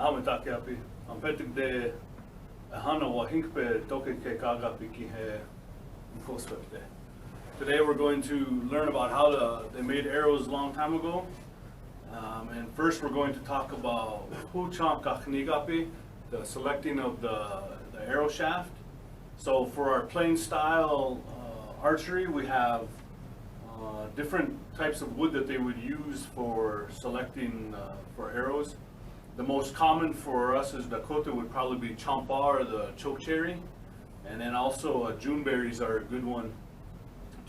Ametakiapi, Ampetik de Hana Wahinkpe Toke Kagapi Kihe Mkospepte. Today we're going to learn about how they made arrows a long time ago. And first we're going to talk about Hucham Kachnigapi, the selecting of the arrow shaft. So for our plain style archery, we have different types of wood that they would use for selecting for arrows. The most common for us as Dakota would probably be champa or the chokecherry, and then also juneberries are a good one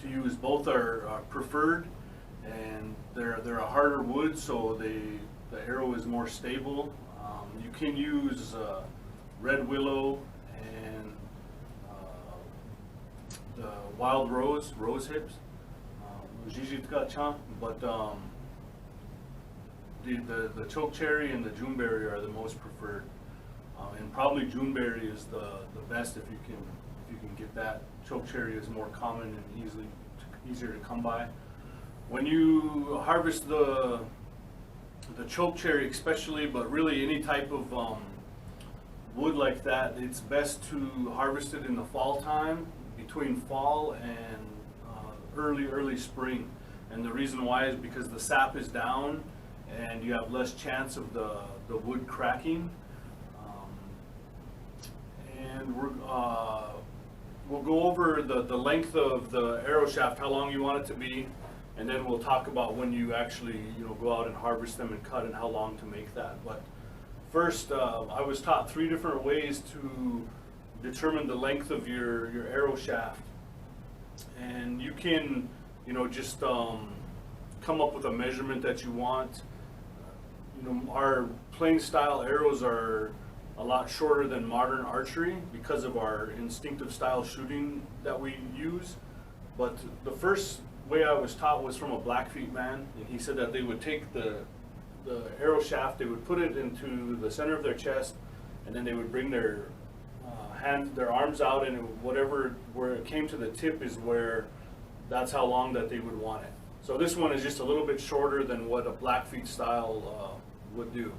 to use. Both are preferred, and they're a harder wood, so the arrow is more stable. You can use red willow and the wild rose hips, but the chokecherry and the juneberry are the most preferred, and probably juneberry is the best if you can get that. Chokecherry is more common and easier to come by. When you harvest the chokecherry especially, but really any type of wood like that, it's best to harvest it in the fall time, between fall and early spring. And the reason why is because the sap is down and you have less chance of the wood cracking. And we'll go over the length of the arrow shaft, how long you want it to be, and then we'll talk about when you actually go out and harvest them and cut and how long to make that. But first, I was taught 3 different ways to determine the length of your arrow shaft, and you can just come up with a measurement that you want. Our plain style arrows are a lot shorter than modern archery because of our instinctive style shooting that we use. But the first way I was taught was from a Blackfeet man, and he said that they would take the arrow shaft, they would put it into the center of their chest, and then they would bring their arms out, and where it came to the tip is where that's how long that they would want it. So this one is just a little bit shorter than what a Blackfeet style would do.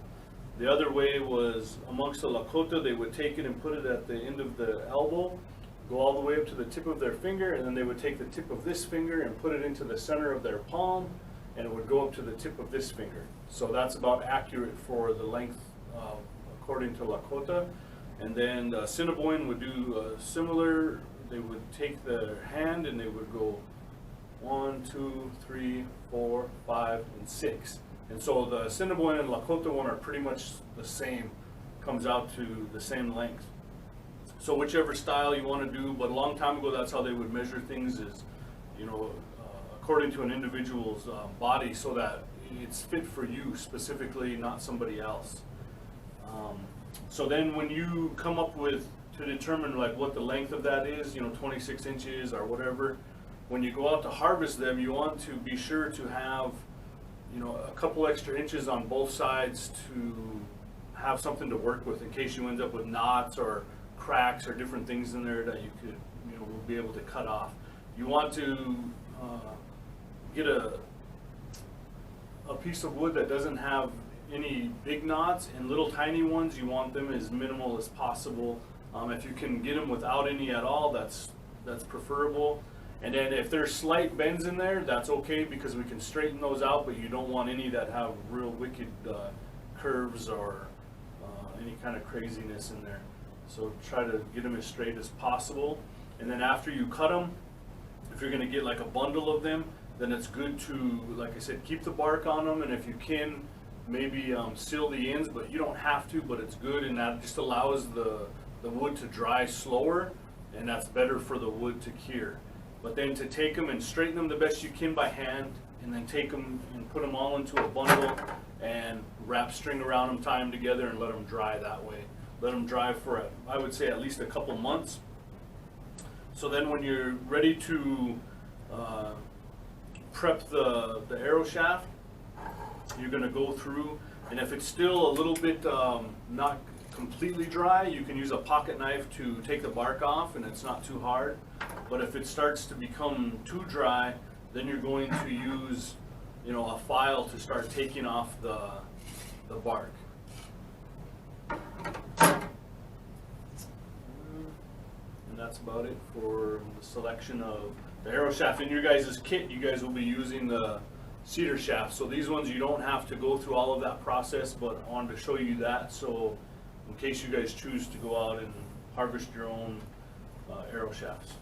The other way was amongst the Lakota, they would take it and put it at the end of the elbow, go all the way up to the tip of their finger, and then they would take the tip of this finger and put it into the center of their palm, and it would go up to the tip of this finger. So that's about accurate for the length according to Lakota. And then the Assiniboine would do similar. They would take their hand and they would go 1, 2, 3, 4, 5, and 6. And so the Assiniboine and Lakota one are pretty much the same, comes out to the same length. So whichever style you want to do, but a long time ago that's how they would measure things, is according to an individual's body, so that it's fit for you specifically, not somebody else. So then when you come up with to determine like what the length of that is, 26 inches or whatever, when you go out to harvest them, you want to be sure to have a couple extra inches on both sides to have something to work with in case you end up with knots or cracks or different things in there that you could will be able to cut off. You want to get a piece of wood that doesn't have any big knots, and little tiny ones you want them as minimal as possible. If you can get them without any at all, that's preferable. And then if there's slight bends in there, that's okay, because we can straighten those out, but you don't want any that have real wicked curves or any kind of craziness in there. So try to get them as straight as possible. And then after you cut them, if you're going to get like a bundle of them, then it's good to, like I said, keep the bark on them, and if you can, maybe seal the ends, but you don't have to, but it's good, and that just allows the wood to dry slower, and that's better for the wood to cure. But then to take them and straighten them the best you can by hand, and then take them and put them all into a bundle and wrap string around them, tie them together, and let them dry that way. Let them dry for, I would say, at least a couple months. So then when you're ready to prep the arrow shaft, you're going to go through, and if it's still a little bit not completely dry, you can use a pocket knife to take the bark off, and it's not too hard. But if it starts to become too dry, then you're going to use a file to start taking off the bark. that's about it for the selection of the arrow shaft. In your guys' kit, you guys will be using the cedar shaft. So these ones you don't have to go through all of that process, but I wanted to show you that so in case you guys choose to go out and harvest your own arrow shafts.